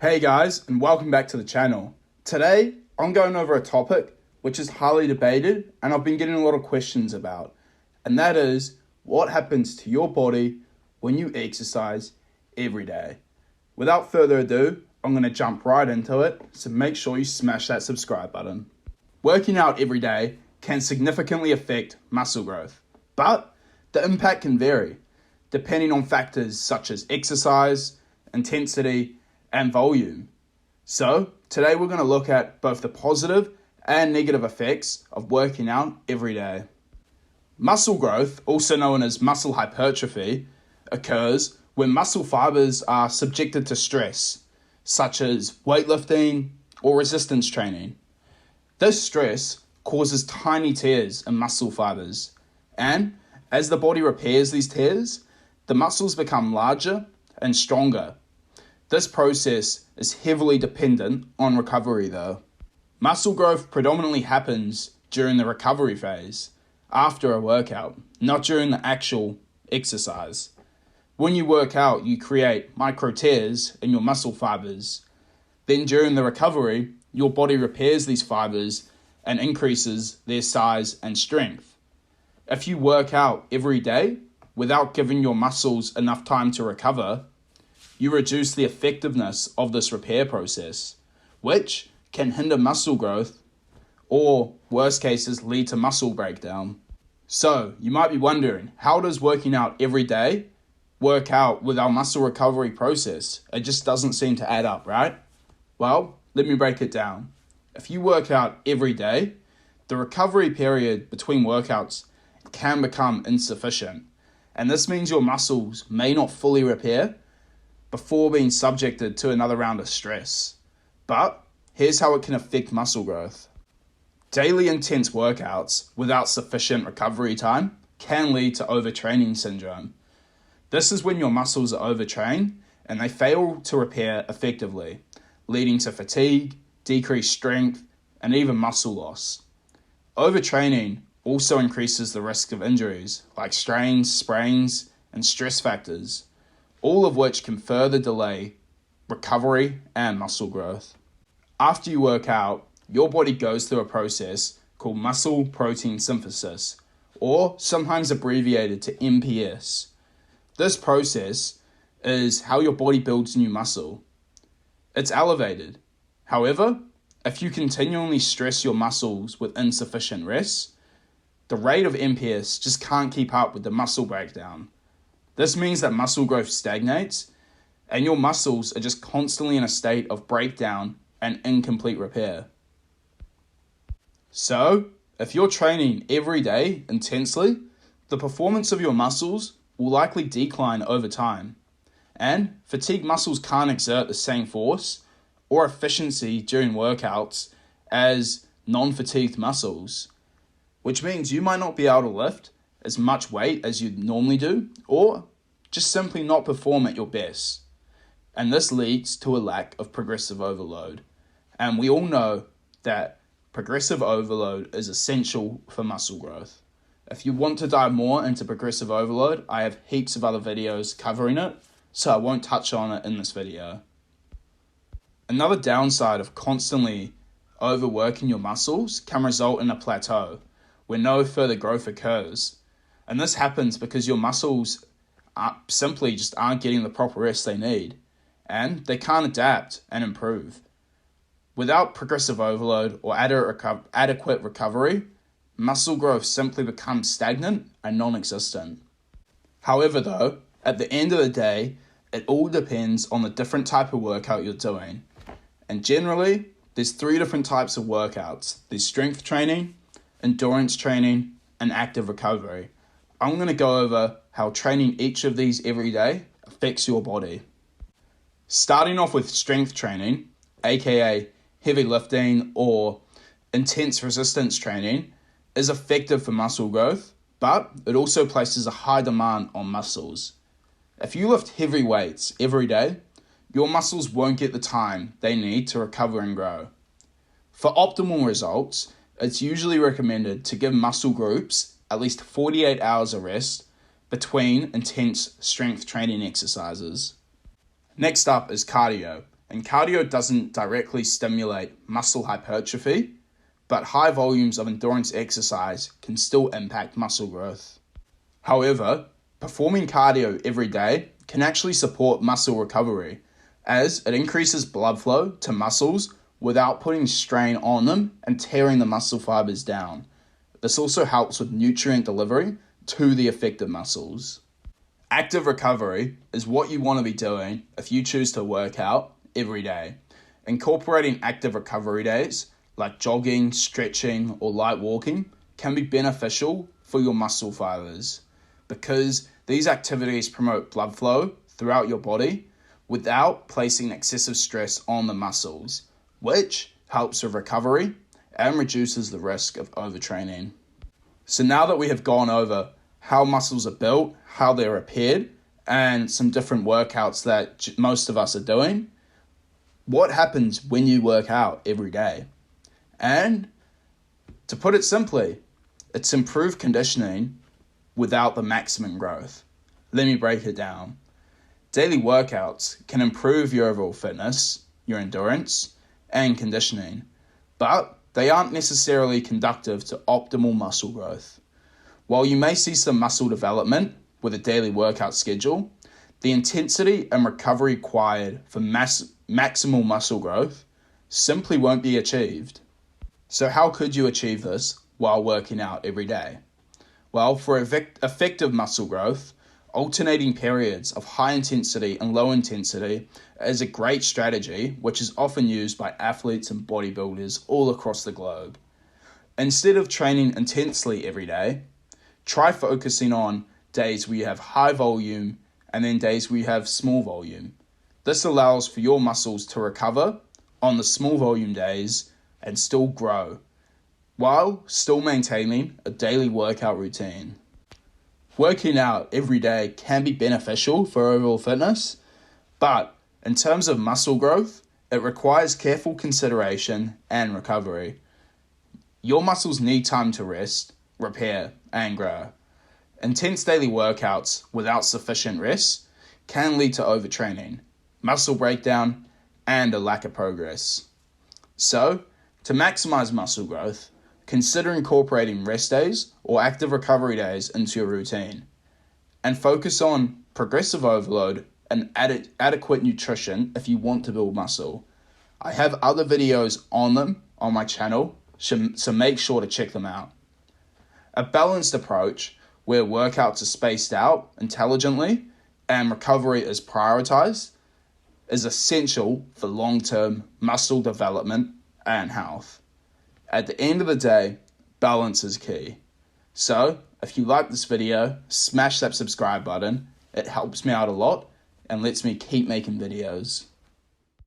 Hey guys, and welcome back to the channel. Today, I'm going over a topic which is highly debated and I've been getting a lot of questions about. And that is, what happens to your body when you exercise every day? Without further ado, I'm going to jump right into it, so make sure you smash that subscribe button. Working out every day can significantly affect muscle growth, but the impact can vary depending on factors such as exercise, intensity, and volume. So today we're going to look at both the positive and negative effects of working out every day. Muscle growth, also known as muscle hypertrophy, occurs when muscle fibers are subjected to stress, such as weightlifting or resistance training. This stress causes tiny tears in muscle fibers, and as the body repairs these tears, the muscles become larger and stronger. This process is heavily dependent on recovery though. Muscle growth predominantly happens during the recovery phase, after a workout, not during the actual exercise. When you work out, you create micro tears in your muscle fibers. Then during the recovery, your body repairs these fibers and increases their size and strength. If you work out every day without giving your muscles enough time to recover, you reduce the effectiveness of this repair process, which can hinder muscle growth or, worst cases, lead to muscle breakdown. So, you might be wondering, how does working out every day work out with our muscle recovery process? It just doesn't seem to add up, right? Well, let me break it down. If you work out every day, the recovery period between workouts can become insufficient. And this means your muscles may not fully repair before being subjected to another round of stress. But here's how it can affect muscle growth. Daily intense workouts without sufficient recovery time can lead to overtraining syndrome. This is when your muscles are overtrained and they fail to repair effectively, leading to fatigue, decreased strength, and even muscle loss. Overtraining also increases the risk of injuries like strains, sprains, and stress factors, all of which can further delay recovery and muscle growth. After you work out, your body goes through a process called muscle protein synthesis, or sometimes abbreviated to MPS. This process is how your body builds new muscle. It's elevated. However, if you continually stress your muscles with insufficient rest, the rate of MPS just can't keep up with the muscle breakdown. This means that muscle growth stagnates and your muscles are just constantly in a state of breakdown and incomplete repair. So, if you're training every day intensely, the performance of your muscles will likely decline over time. And fatigued muscles can't exert the same force or efficiency during workouts as non-fatigued muscles, which means you might not be able to lift as much weight as you'd normally do, or just simply not perform at your best. And this leads to a lack of progressive overload. And we all know that progressive overload is essential for muscle growth. If you want to dive more into progressive overload, I have heaps of other videos covering it, so I won't touch on it in this video. Another downside of constantly overworking your muscles can result in a plateau where no further growth occurs. And this happens because your muscles simply just aren't getting the proper rest they need, and they can't adapt and improve. Without progressive overload or adequate recovery, muscle growth simply becomes stagnant and non-existent. However though, at the end of the day, it all depends on the different type of workout you're doing. And generally, there's 3 different types of workouts. There's strength training, endurance training, and active recovery. I'm going to go over how training each of these every day affects your body. Starting off with strength training, aka heavy lifting or intense resistance training, is effective for muscle growth, but it also places a high demand on muscles. If you lift heavy weights every day, your muscles won't get the time they need to recover and grow. For optimal results, it's usually recommended to give muscle groups at least 48 hours of rest between intense strength training exercises. Next up is cardio, And cardio doesn't directly stimulate muscle hypertrophy, but high volumes of endurance exercise can still impact muscle growth. However, performing cardio every day can actually support muscle recovery, as it increases blood flow to muscles without putting strain on them and tearing the muscle fibers down. This also helps with nutrient delivery to the affected muscles. Active recovery is what you want to be doing if you choose to work out every day. Incorporating active recovery days like jogging, stretching, or light walking can be beneficial for your muscle fibers because these activities promote blood flow throughout your body without placing excessive stress on the muscles, which helps with recovery and reduces the risk of overtraining. So now that we have gone over how muscles are built, how they're repaired, and some different workouts that most of us are doing, what happens when you work out every day? And to put it simply, it's improved conditioning without the maximum growth. Let me break it down. Daily workouts can improve your overall fitness, your endurance, and conditioning, but they aren't necessarily conducive to optimal muscle growth. While you may see some muscle development with a daily workout schedule, the intensity and recovery required for maximal muscle growth simply won't be achieved. So how could you achieve this while working out every day? Well, for effective muscle growth, alternating periods of high intensity and low intensity is a great strategy, which is often used by athletes and bodybuilders all across the globe. Instead of training intensely every day, try focusing on days where you have high volume and then days where you have small volume. This allows for your muscles to recover on the small volume days and still grow, while still maintaining a daily workout routine. Working out every day can be beneficial for overall fitness, but in terms of muscle growth, it requires careful consideration and recovery. Your muscles need time to rest, repair, and grow. Intense daily workouts without sufficient rest can lead to overtraining, muscle breakdown, and a lack of progress. So, to maximize muscle growth, consider incorporating rest days or active recovery days into your routine, and focus on progressive overload and adequate nutrition if you want to build muscle. I have other videos on them on my channel, so make sure to check them out. A balanced approach where workouts are spaced out intelligently and recovery is prioritized is essential for long-term muscle development and health. At the end of the day, balance is key. So, if you like this video, smash that subscribe button. It helps me out a lot and lets me keep making videos.